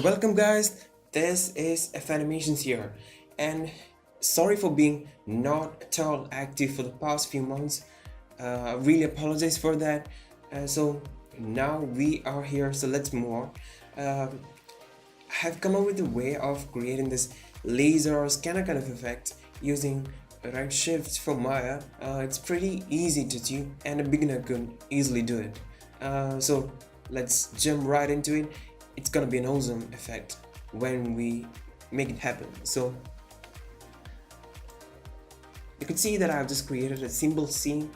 Welcome guys, this is F Animations here, and sorry for being not at all active for the past few months. I really apologize for that. So now we are here, so let's move on. I have come up with a way of creating this laser or scanner kind of effect using Redshift for Maya. It's pretty easy to do and a beginner could easily do it. So let's jump right into it. It's gonna be an awesome effect when we make it happen. So you can see that I've just created a simple scene.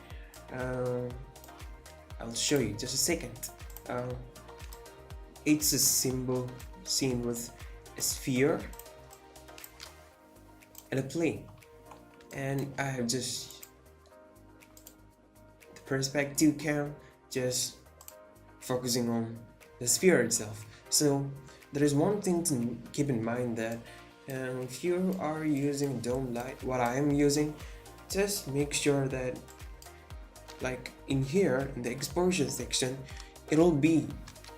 I'll show you just a second. It's a simple scene with a sphere and a plane, and I have just the perspective cam just focusing on the sphere itself. So there is one thing to keep in mind that if you are using dome light, what I am using, just make sure that like in here in the exposure section it'll be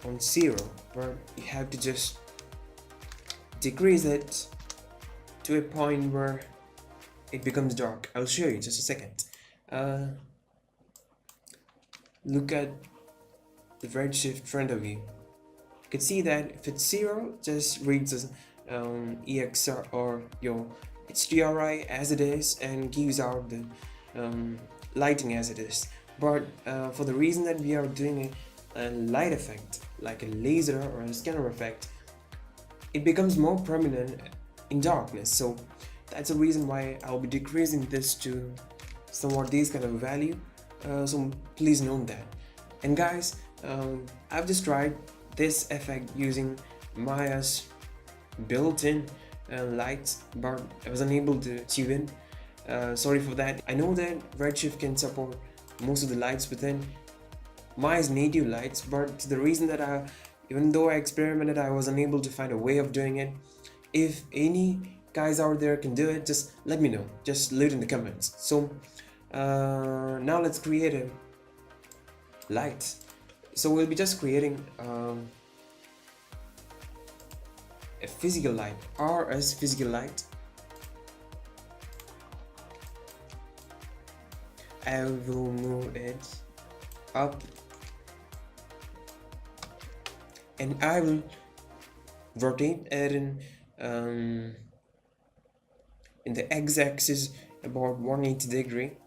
on 0, but you have to just decrease it to a point where it becomes dark. I'll show you just a second. Look at the redshift in front of you. You can see that if it's 0, just reads as EXR or your HDRI as it is and gives out the lighting as it is. But for the reason that we are doing a light effect like a laser or a scanner effect, it becomes more prominent in darkness. So that's the reason why I'll be decreasing this to somewhat this kind of value. So please note that. And guys, I've just tried this effect using Maya's built-in lights, but I was unable to achieve it. Sorry for that. I know that Redshift can support most of the lights within Maya's native lights, but the reason that even though I experimented, I was unable to find a way of doing it. If any guys out there can do it, just let me know. Just leave it in the comments. So now let's create a light. So we'll be just creating a physical light, or as physical light. I will move it up and I will rotate it in the x-axis about 180 degree.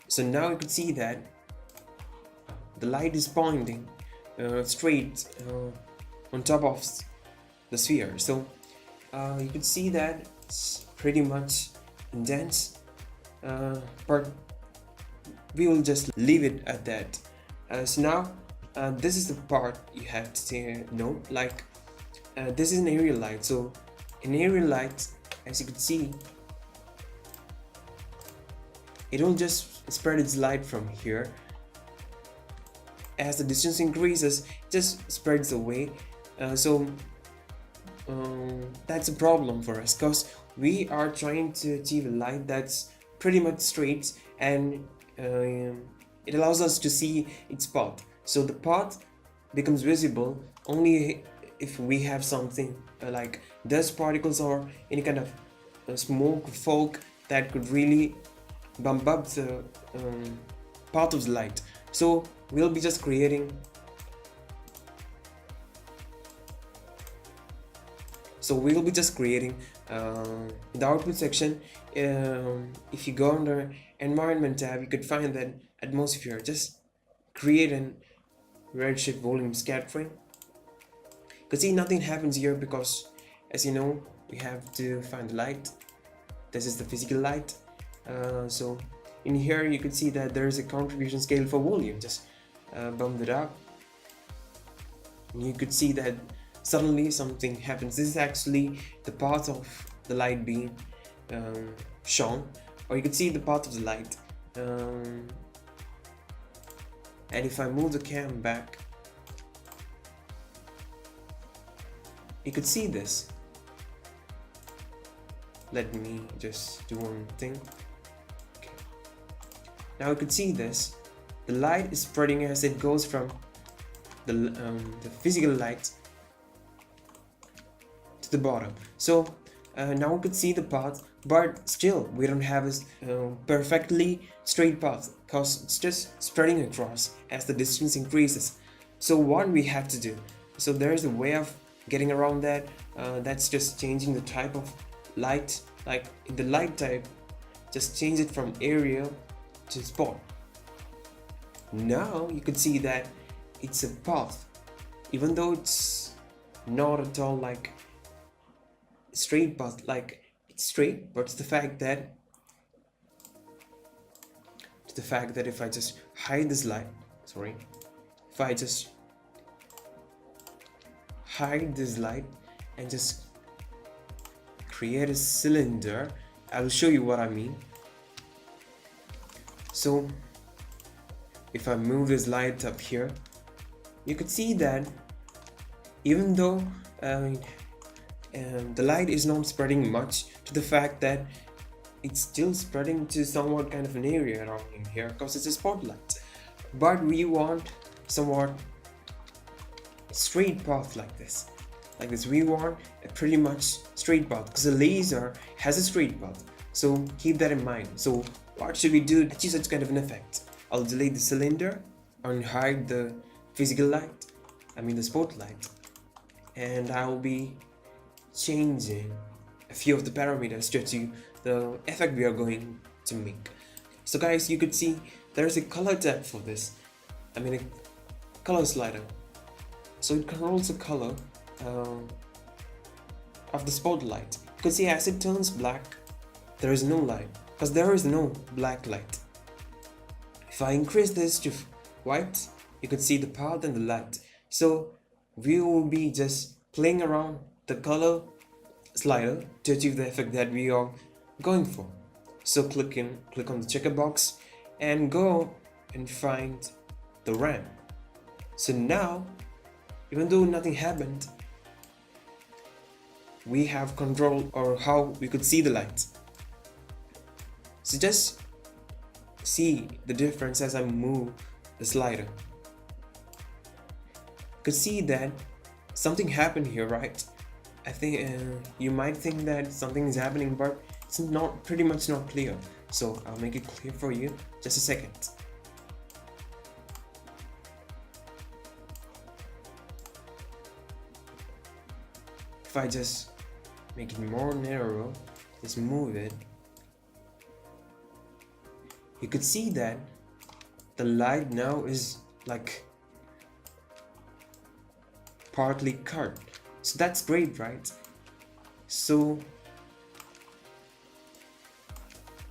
So now you can see that the light is pointing straight on top of the sphere. So you can see that it's pretty much intense, but we will just leave it at that. So now this is the part you have to note, like this is an aerial light. So in aerial light, as you can see, it will just spread its light from here. As the distance increases, it just spreads away. So that's a problem for us, because we are trying to achieve a light that's pretty much straight, and it allows us to see its path. So the path becomes visible only if we have something like dust particles or any kind of smoke, fog that could really bump up the path of the light. So we'll be just creating in the output section. If you go under environment tab, you could find that atmosphere. Just create an redshift volume scattering. You can see nothing happens here because, as you know, we have to find the light. This is the physical light. So in here you could see that there is a contribution scale for volume. Just bump it up, and you could see that suddenly something happens. This is actually the path of the light being shown, or you could see the path of the light. And if I move the cam back, you could see this. Let me just do one thing. Now you could see this. The light is spreading as it goes from the physical light to the bottom. So now we could see the path, but still we don't have a perfectly straight path because it's just spreading across as the distance increases. So what we have to do, so there's a way of getting around that. That's just changing the type of light. Like in the light type, just change it from area to spot. Now you could see that it's a path, even though it's not at all like straight path, like it's straight, but it's the fact that if I just hide this light, sorry, if I just hide this light and just create a cylinder, I will show you what I mean. So if I move this light up here, you could see that even though the light is not spreading much, to the fact that it's still spreading to somewhat kind of an area around in here because it's a spotlight. But we want somewhat straight path like this. We want a pretty much straight path because the laser has a straight path. So keep that in mind. So what should we do to achieve such kind of an effect? I'll delete the cylinder and hide the physical light, the spotlight, and I'll be changing a few of the parameters to achieve the effect we are going to make. So guys, you could see there's a color tab for this, a color slider. So it controls the color of the spotlight. You can see as it turns black, there is no light because there is no black light. If I increase this to white, you could see the path and the light. So we will be just playing around the color slider to achieve the effect that we are going for. So click on the checker box and go and find the ramp. So now, even though nothing happened, we have control over how we could see the lights. So just see the difference as I move the slider. You could see that something happened here, right? I think you might think that something is happening, but it's pretty much not clear. So I'll make it clear for you. Just a second. If I just make it more narrow, just move it, you could see that the light now is like partly cut. So that's great, right? So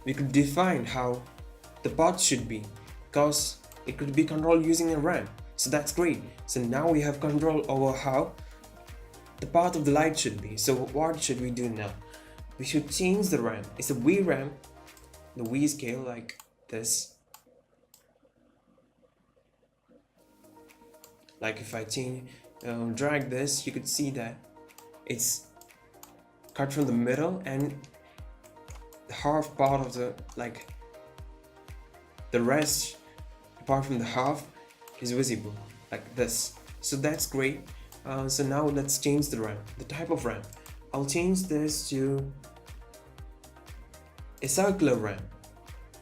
we could define how the path should be because it could be controlled using a ramp. So that's great. So now we have control over how the path of the light should be. So what should we do now? We should change the ramp. It's a V ramp, the V scale like this. Like if I drag this, you could see that it's cut from the middle and the half part of the rest apart from the half is visible like this. So that's great. So now let's change the ramp, the type of ramp. I'll change this to a circular ramp.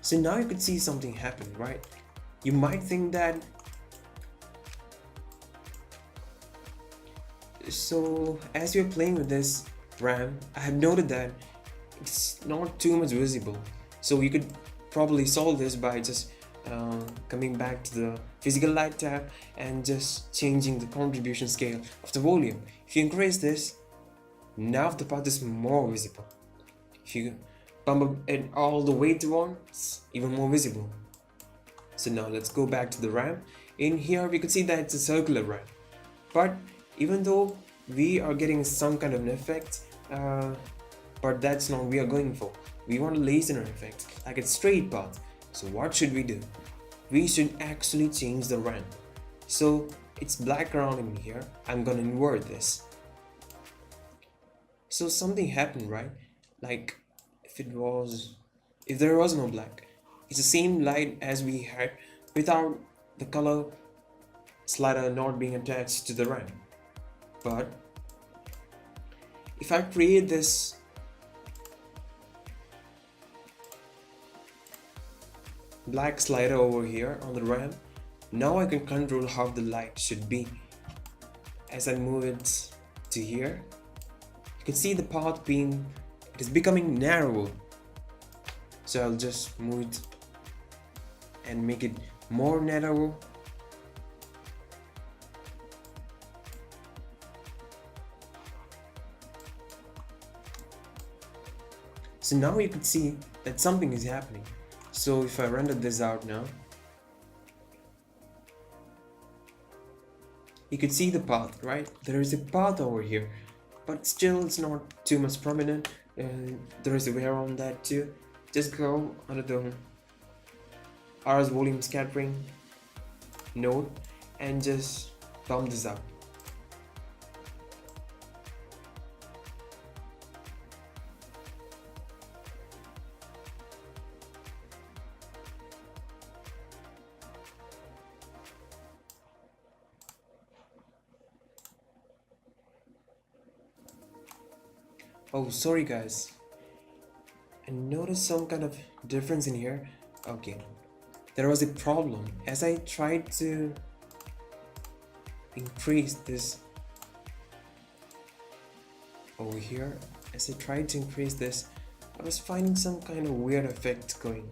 So now you could see something happen, right? You might think that so as you're playing with this ramp, I have noted that it's not too much visible. So you could probably solve this by just coming back to the physical light tab and just changing the contribution scale of the volume. If you increase this, now the path is more visible. If you bump it all the way to 1, it's even more visible. So now let's go back to the ramp. In here we could see that it's a circular ramp, but even though we are getting some kind of an effect, but that's not what we are going for. We want a laser effect, like a straight path. So what should we do? We should actually change the ramp. So it's black around in here. I'm gonna invert this. So something happened, right? Like if there was no black, it's the same light as we had without the color slider not being attached to the ramp. But if I create this black slider over here on the ramp, now I can control how the light should be. As I move it to here, you can see the path it is becoming narrower. So I'll just move it and make it more narrow. So now you can see that something is happening. So if I render this out now, you can see the path, right? There is a path over here, but still it's not too much prominent. There is a way around that too. Just go under the RS volume scattering node and just bump this up. Oh, sorry guys. I noticed some kind of difference in here. Okay, there was a problem. As I tried to increase this over here, I was finding some kind of weird effect going.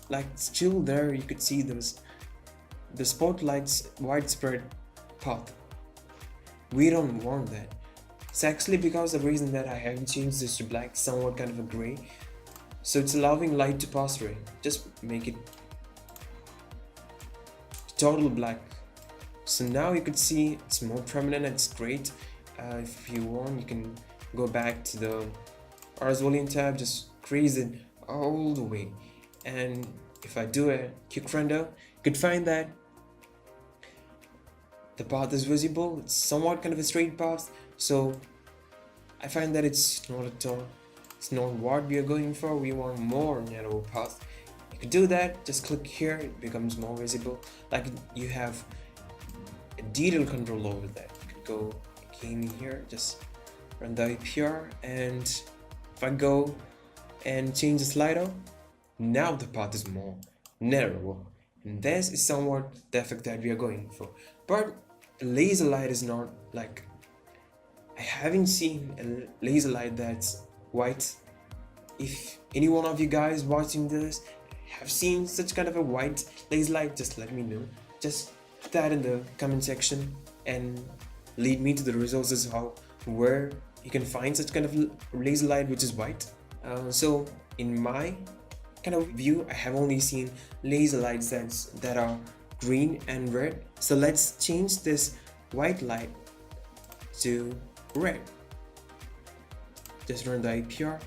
Like still there, you could see the spotlight's widespread path. We don't want that. It's actually because the reason that I haven't changed this to black, somewhat kind of a gray. So it's allowing light to pass through. Just make it total black. So now you could see it's more prominent. It's great. If you want, you can go back to the RS volume tab, just increase it all the way. And if I do a quick render, you could find that the path is visible. It's somewhat kind of a straight path. So I find that it's not at all. It's not what we are going for. We want more narrow path. You can do that. Just click here. It becomes more visible. Like you have a detail control over that. You could go again here. Just run the IPR, and if I go and change the slider, now the path is more narrow. And this is somewhat the effect that we are going for. But laser light is not like, I haven't seen a laser light that's white. If any one of you guys watching this have seen such kind of a white laser light, just let me know. Just put that in the comment section and lead me to the resources where you can find such kind of laser light which is white. So in my kind of view, I have only seen laser lights that are green and red. So let's change this white light to red. Just run the IPR.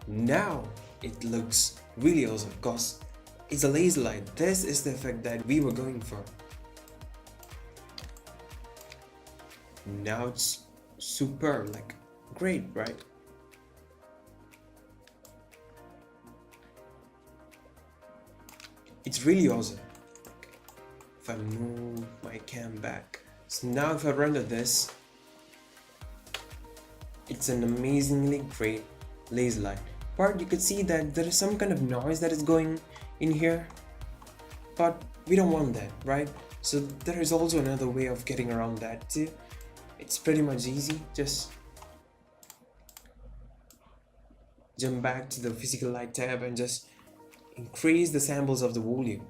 Now it looks really awesome because it's a laser light. This is the effect that we were going for. Now it's super, like, great, right? It's really awesome. If I move my cam back, so now if I render this, it's an amazingly great laser light. But you could see that there is some kind of noise that is going in here, but we don't want that, right? So there is also another way of getting around that too. It's pretty much easy. Just jump back to the physical light tab and just increase the samples of the volume.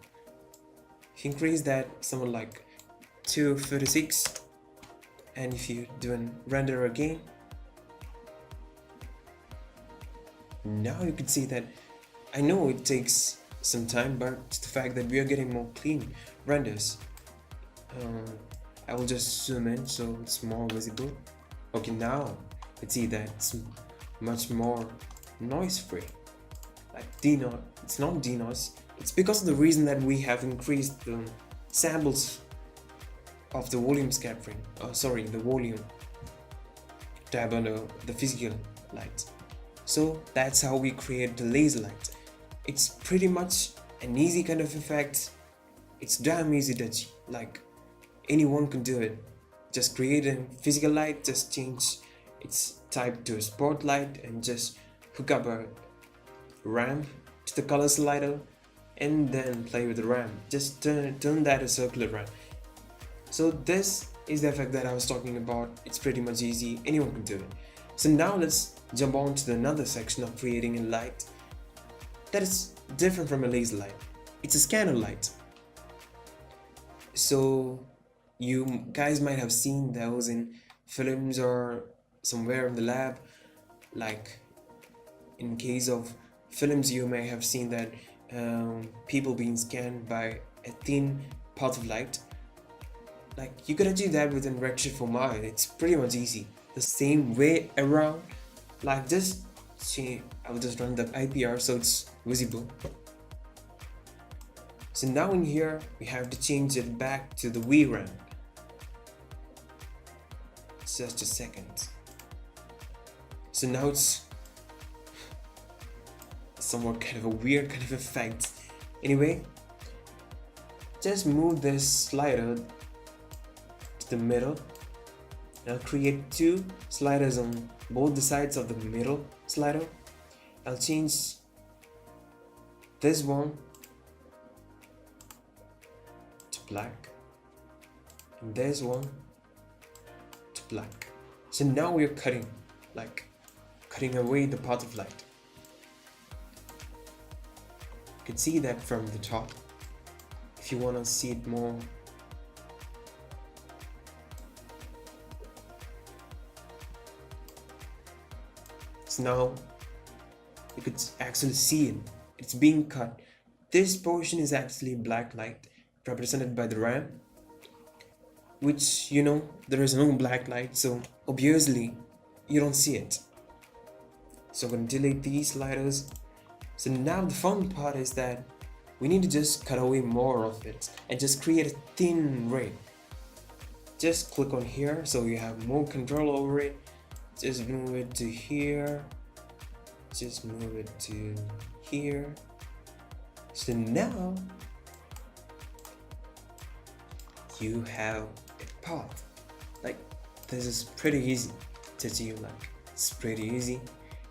If you increase that somewhat like 256, and if you do a render again, now you can see that, I know it takes some time, but it's the fact that we are getting more clean renders. I will just zoom in so it's more visible. Okay, now you can see that it's much more noise free. Like it's not denoise. It's because of the reason that we have increased the samples of the volume scattering. The volume tab under the physical light. So that's how we create the laser light. It's pretty much an easy kind of effect. It's damn easy that anyone can do it. Just create a physical light, just change its type to a spotlight and just hook up a ramp to the color slider and then play with the ramp. Just turn that a circular ramp. So this is the effect that I was talking about. It's pretty much easy, anyone can do it. So now let's jump on to another section of creating a light that is different from a laser light. It's a scanner light. So you guys might have seen those in films or somewhere in the lab. Like in case of films, you may have seen that people being scanned by a thin path of light. Like you could achieve that within Redshift For Maya. It's pretty much easy. The same way around, like just see, I'll just run the IPR so it's visible. So now in here we have to change it back to the VRAM. Just a second. So now it's somewhat kind of a weird kind of effect. Anyway, just move this slider to the middle. I'll create two sliders on both the sides of the middle slider. I'll change this one to black and this one to black. So now we're cutting away the path of light. You can see that from the top. If you want to see it more, so now you could actually see it. It's being cut. This portion is actually black light represented by the RAM, which there is no black light, so obviously you don't see it. So I'm going to delete these sliders. So now the fun part is that we need to just cut away more of it and just create a thin ray. Just click on here so you have more control over it. Just move it to here. Just move it to here. So now you have a path. Like this is pretty easy to achieve. Like it's pretty easy.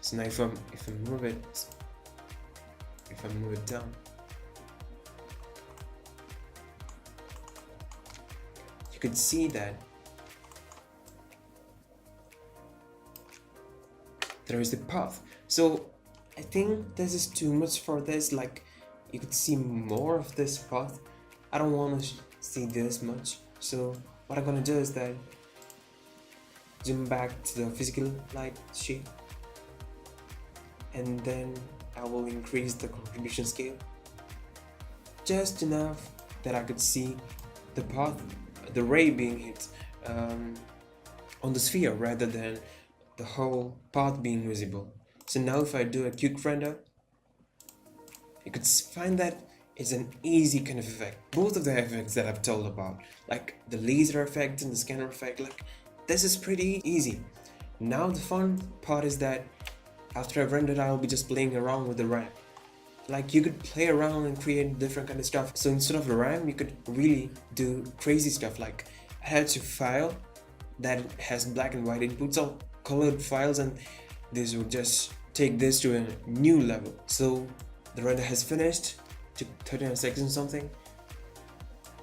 So now if I move it down, you could see that there is the path. So I think this is too much for this. Like you could see more of this path. I don't want to see this much. So what I'm gonna do is that zoom back to the physical light sheet, and then I will increase the contribution scale just enough that I could see the path, the ray being hit on the sphere rather than the whole path being visible. So now if I do a quick render, you could find that it's an easy kind of effect. Both of the effects that I've told about, like the laser effect and the scanner effect, like this is pretty easy. Now the fun part is that after I've rendered, I'll be just playing around with the RAM. Like you could play around and create different kind of stuff. So instead of the RAM, you could really do crazy stuff. Like I had a file that has black and white inputs, all colored files, and this will just take this to a new level. So the render has finished. Took 39 seconds or something.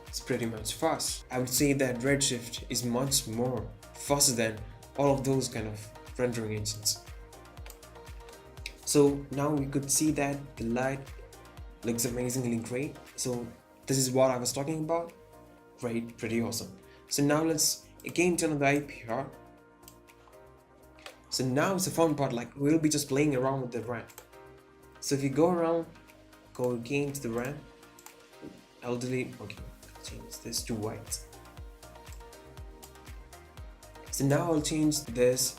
It's pretty much fast. I would say that Redshift is much more faster than all of those kind of rendering engines. So now we could see that the light looks amazingly great. So this is what I was talking about. Great, pretty awesome. So now let's again turn on the IPR. So now it's the fun part, like we'll be just playing around with the ramp. So if you go around, go again to the ramp. I'll delete, okay, change this to white. So now I'll change this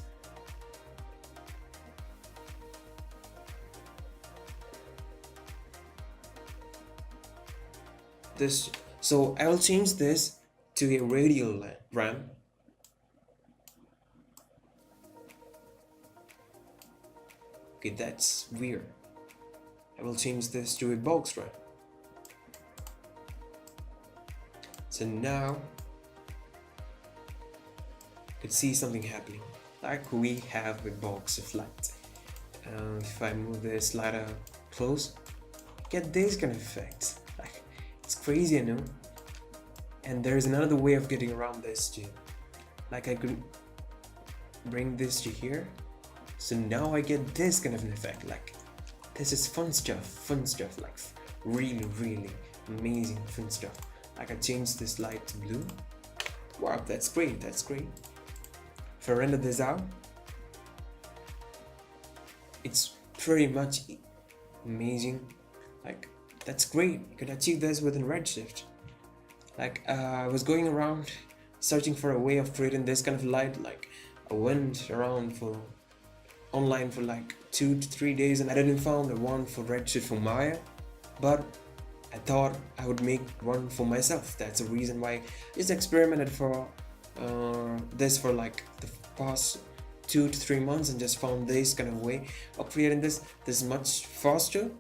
so I will change this to a radial ramp. Okay, that's weird. I will change this to a box ramp. So now could see something happening. Like we have a box of light. If I move the slider close, get this kind of effect. Like, it's crazy, you know. And there's another way of getting around this too. Like I could bring this to here, so now I get this kind of an effect. Like, this is fun stuff, like really amazing fun stuff. Like I changed this light to blue. Wow, that's great. If I render this out, it's pretty much amazing. Like, that's great. You can achieve this within Redshift. Like, I was going around searching for a way of creating this kind of light. Like, I went around online for like 2 to 3 days and I didn't find the one for Redshift for Maya, but I thought I would make one for myself. That's the reason why I just experimented for this for like the past 2 to 3 months and just found this kind of way of creating this much faster.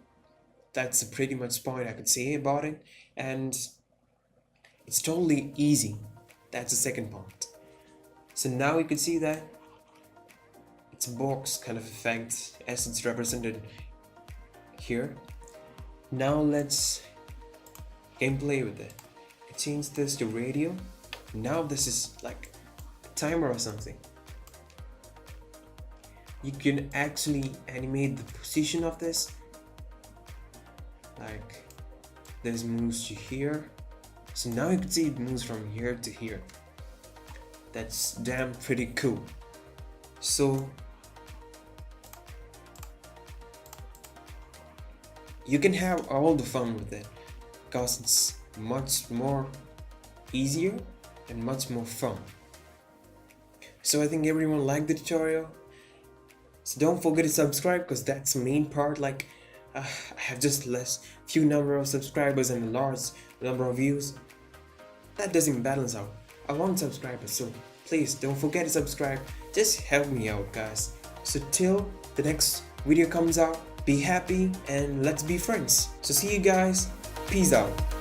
That's a pretty much point I could say about it, and it's totally easy. That's the second part. So now you can see that it's a box kind of effect as it's represented here. Now let's gameplay with it. I change this to radio. Now this is like a timer or something. You can actually animate the position of this. Like, this moves to here. So now you can see it moves from here to here. That's damn pretty cool. So you can have all the fun with it because it's much more easier and much more fun. So I think everyone liked the tutorial. So don't forget to subscribe because that's the main part. Like, I have just few number of subscribers and a large number of views. That doesn't balance out. I want subscribers, so please don't forget to subscribe. Just help me out, guys. So till the next video comes out, be happy and let's be friends. So see you guys. Peace out.